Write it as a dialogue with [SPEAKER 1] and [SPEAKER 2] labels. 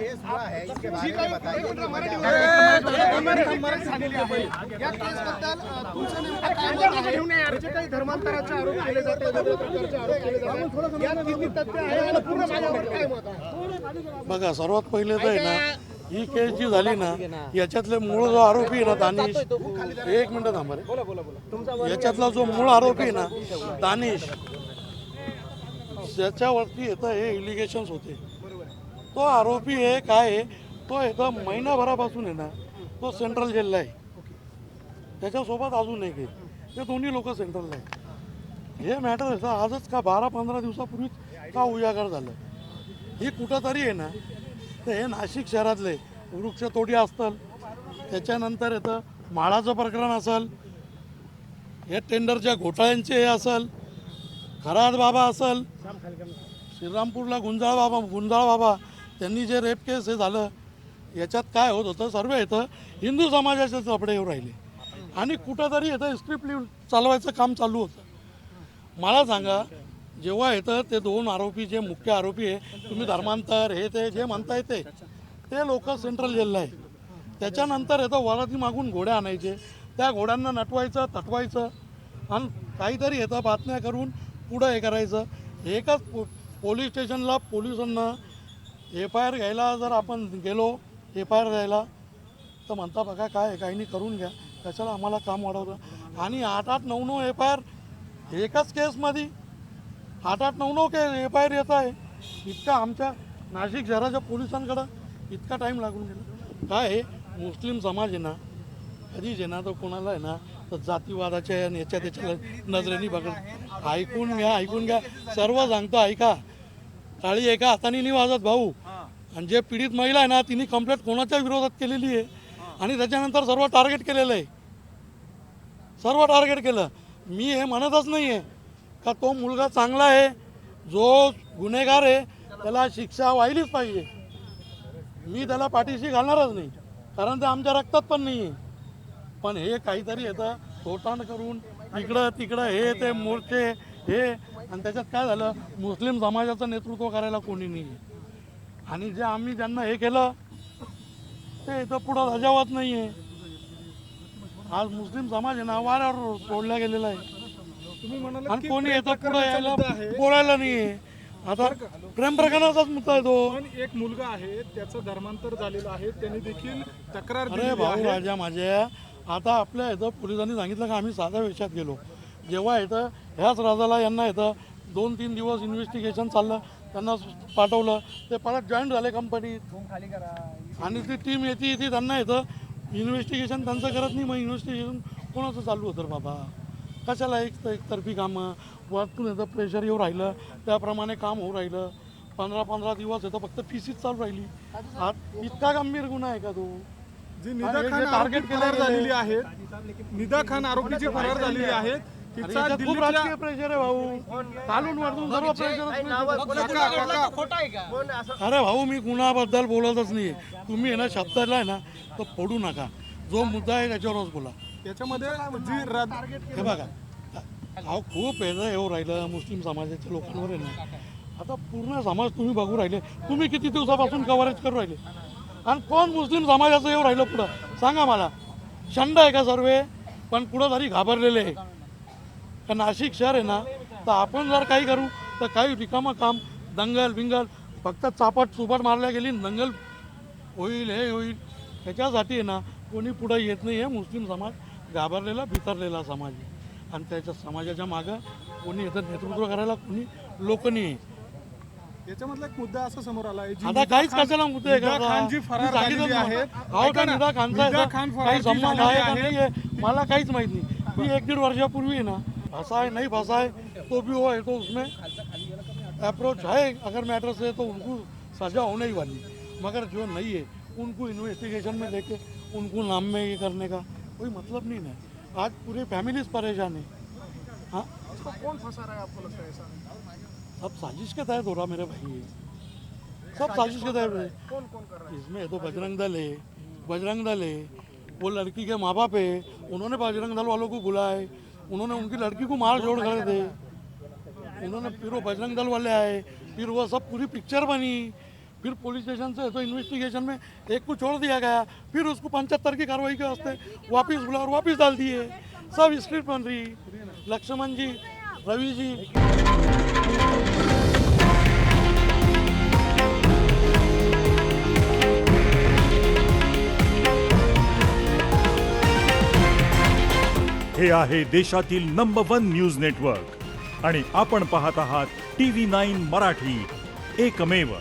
[SPEAKER 1] केस हुआ है इसके बारे में बताइए।
[SPEAKER 2] या केसबद्दल तुमचं नेमकं काय मत आहे? जे काही धर्मांतराचे आरोप केले जाते, वेगवेगळ्या प्रकारचे आरोप केले जाते, यात किती तथ्य आहे आणि पूर्ण माझ्यावर काय मत आहे?
[SPEAKER 3] बघा, सर्वात पहिले तर आहे ना, ही केस जी झाली ना, याच्यातले मूळ जो आरोपी आहे ना दानिश, एक मिनिट थांबा रे, याच्यातला जो मूळ आरोपी आहे ना दानिश, ज्याच्यावरती येतं हे इलिगेशन्स होते, तो आरोपी आहे काय आहे, तो येतं महिनाभरापासून आहे ना, तो सेंट्रल जेलला आहे. त्याच्यासोबत अजून एक आहे, ते दोन्ही लोक सेंट्रलला आहे. हे मॅटर आहे आजच का 12-15 दिवसापूर्वीच का उजागर झालं. ही कुठंतरी आहे ना, तर हे नाशिक शहरातले वृक्षतोडी असतील, त्याच्यानंतर येतं माळाचं प्रकरण असेल, हे टेंडरच्या घोटाळ्यांचे हे असेल, खरात बाबा असेल, श्रीरामपूरला गुंजाळ बाबा त्यांनी जे रेप केस हे झालं, याच्यात काय होत होतं, सर्व येतं हिंदू समाजाचे कपडे येऊ राहिले आणि कुठंतरी येतं स्क्रिप्ट चालवायचं काम चालू होतं. मला सांगा, जेव्हा येतं ते दोन आरोपी, जे मुख्य आरोपी आहे, तुम्ही धर्मांतर हे ते जे म्हणता येते, ते लोक सेंट्रल जेलला आहे. त्याच्यानंतर येतं वराती मागून घोड्या आणायचे, त्या घोड्यांना नटवायचं, तटवायचं आणि काहीतरी येतं बातम्या करून पुढं हे करायचं. एकच पोलीस स्टेशनला पोलिसांना FIR घ्यायला जर आपण गेलो, FIR द्यायला, तर म्हणता बघा काय काही नाही करून घ्या, कशाला आम्हाला काम वाढवतं. आणि 8-8, 9-9 FIR एकाच केसमध्ये 8-8, 9-9 FIR येत आहे. इतका आमच्या नाशिक शहराच्या पोलिसांकडं इतका टाईम लागून गेला. काय आहे, मुस्लिम समाज आहे ना, कधीच आहे ना, तो कोणाला आहे ना, तर जातीवादाच्या याच्या त्याच्या नजरेने बघत. ऐकून घ्या, सर्व सांगतो ऐका. टाळी एका हाताने नाही वाजत भाऊ. आणि जे पीडित महिला आहे ना, तिने कंप्लेंट कोणाच्या विरोधात केलेली आहे आणि त्याच्यानंतर सर्व टार्गेट केलेलं आहे, सर्व टार्गेट केलं. मी हे म्हणतच नाही आहे का तो मुलगा चांगला आहे, जो गुन्हेगार आहे त्याला शिक्षा व्हायलीच पाहिजे. मी त्याला पाठीशी घालणारच नाही, कारण ते आमच्या रक्तात पण नाही आहे. पण हे काहीतरी येतं तोटाण करून इकडं तिकडं हे ते मोर्चे हे, आणि त्याच्यात काय झालं, मुस्लिम समाजाचं नेतृत्व करायला कोणी नाही आहे. आणि जे आम्ही ज्यांना हे केलं ते इथं पुढं धजावत नाही आहे. आज मुस्लिम समाज आहे ना, वाऱ्यावर सोडला गेलेला आहे.
[SPEAKER 2] तुम्ही म्हणाल
[SPEAKER 3] आणि कोणी येतं पुढं यायला बोलायला नाही आहे. आता प्रेम प्रकरणाचाच मुद्दा आहे तो.
[SPEAKER 2] पण एक मुलगा आहे, त्याचं धर्मांतर झालेलं आहे, त्यांनी देखील तक्रार
[SPEAKER 3] अरे
[SPEAKER 2] दिलेली
[SPEAKER 3] भाऊ
[SPEAKER 2] आहे.
[SPEAKER 3] राजा माझ्या, आता आपल्या इथं पोलिसांनी सांगितलं का आम्ही साध्या वेशात गेलो. जेव्हा येतं ह्याच राजाला यांना येतं 2-3 दिवस इन्व्हेस्टिगेशन चाललं, त्यांना पाठवलं, ते परत जॉईन झाले कंपनीत, आणि ती टीम येते त्यांना येतं इन्व्हेस्टिगेशन त्यांचं करत नाही. मग इन्व्हेस्टिगेशन कोणाचं चालू होतं बाबा? कशाला एकतर्फी कामं, वरतून येतं प्रेशर येऊ राहिलं, त्याप्रमाणे काम होऊ राहिलं. 15-15 दिवस येतं फक्त PCच चालू राहिली. हा इतका गंभीर गुन्हा आहे का तो?
[SPEAKER 2] जी निदा खान टार्गेट फरार झालेली आहे, निदा खान आरोपीची फरार झालेली आहे, तिचा
[SPEAKER 3] खूप राजकीय प्रेशर आहे भाऊ, चालून वरतून सर्व प्रेशर. अरे भाऊ, मी गुन्ह्याबद्दल बोलतच नाही. तुम्ही आहे ना, शब्दाला आहे ना तर फोडू नका. जो मुद्दा आहे त्याच्यावरच बोला.
[SPEAKER 2] याच्यामध्ये जी
[SPEAKER 3] हे बघा, अहो खूप येऊ राहिलं मुस्लिम समाजाच्या लोकांवर आहे ना. आता पूर्ण समाज तुम्ही बघू राहिले, तुम्ही किती दिवसापासून कव्हरेज करू राहिले, आणि कोण मुस्लिम समाजाचं येऊ राहिलं पुढं सांगा मला? शंड आहे का सर्व? पण पुढं तरी घाबरलेले आहे का नाशिक शहर आहे ना, तर आपण जर काही करू तर काही रिकामं काम, दंगल बिंगल, फक्त चापट मारल्या गेली, दंगल होईल, हे होईल, त्याच्यासाठी आहे ना कोणी पुढं येत नाही. आहे मुस्लिम समाज घाबरलेला, भितरलेला समाज आहे, आणि त्याच्या समाजाच्या मागं कोणी येतं नेतृत्व करायला, कोणी लोक नाही आहे.
[SPEAKER 2] याच्यामधला एक मुद्दा असा समोर आला आहे,
[SPEAKER 3] आता काहीच कशाला मुद्दे आहे का?
[SPEAKER 2] खान जी फरार झालेली आहेत,
[SPEAKER 3] निदा खानचा काही संबंध आहे का नाही आहे मला काहीच माहित नाही. मी 1-1.5 वर्षापूर्वी है ना, फंसा है नहीं फंसा है तो भी वो है, तो उसमें अप्रोच है, अगर मैटर से तो उनको सजा होने ही वाली, मगर जो नहीं है उनको इन्वेस्टिगेशन में लेके उनको नाम में ये करने का कोई मतलब नहीं है. आज पूरी फैमिलीज परेशान है. हाँ,
[SPEAKER 2] कौन फंसा रहा है आपको लगता है ऐसा?
[SPEAKER 3] सब साजिश के तहत हो रहा मेरे भाई, सब साजिश के तहत है.
[SPEAKER 2] कौन कौन कर रहा है?
[SPEAKER 3] इसमें तो बजरंग दल है, वो लड़की के माँ बाप है, उन्होंने बजरंग दल वालों को बुलाए, उन्होंने उनकी लड़की को मार जोड़ कर दे, उन्होंने फिर वो बजरंग दल वाले आए, फिर वो सब पूरी पिक्चर बनी, फिर पुलिस स्टेशन से तो इन्वेस्टिगेशन में एक को छोड़ दिया गया, फिर उसको 75 की कार्रवाई के वास्ते वापस बुला और वापस डाल दिए। सब स्क्रिप्ट बन रही, लक्ष्मण जी, रवि जी।
[SPEAKER 4] हे आहे देशातील नंबर 1 न्यूज नेटवर्क आणि आपण पाहत आहात TV9 मराठी, एकमेव।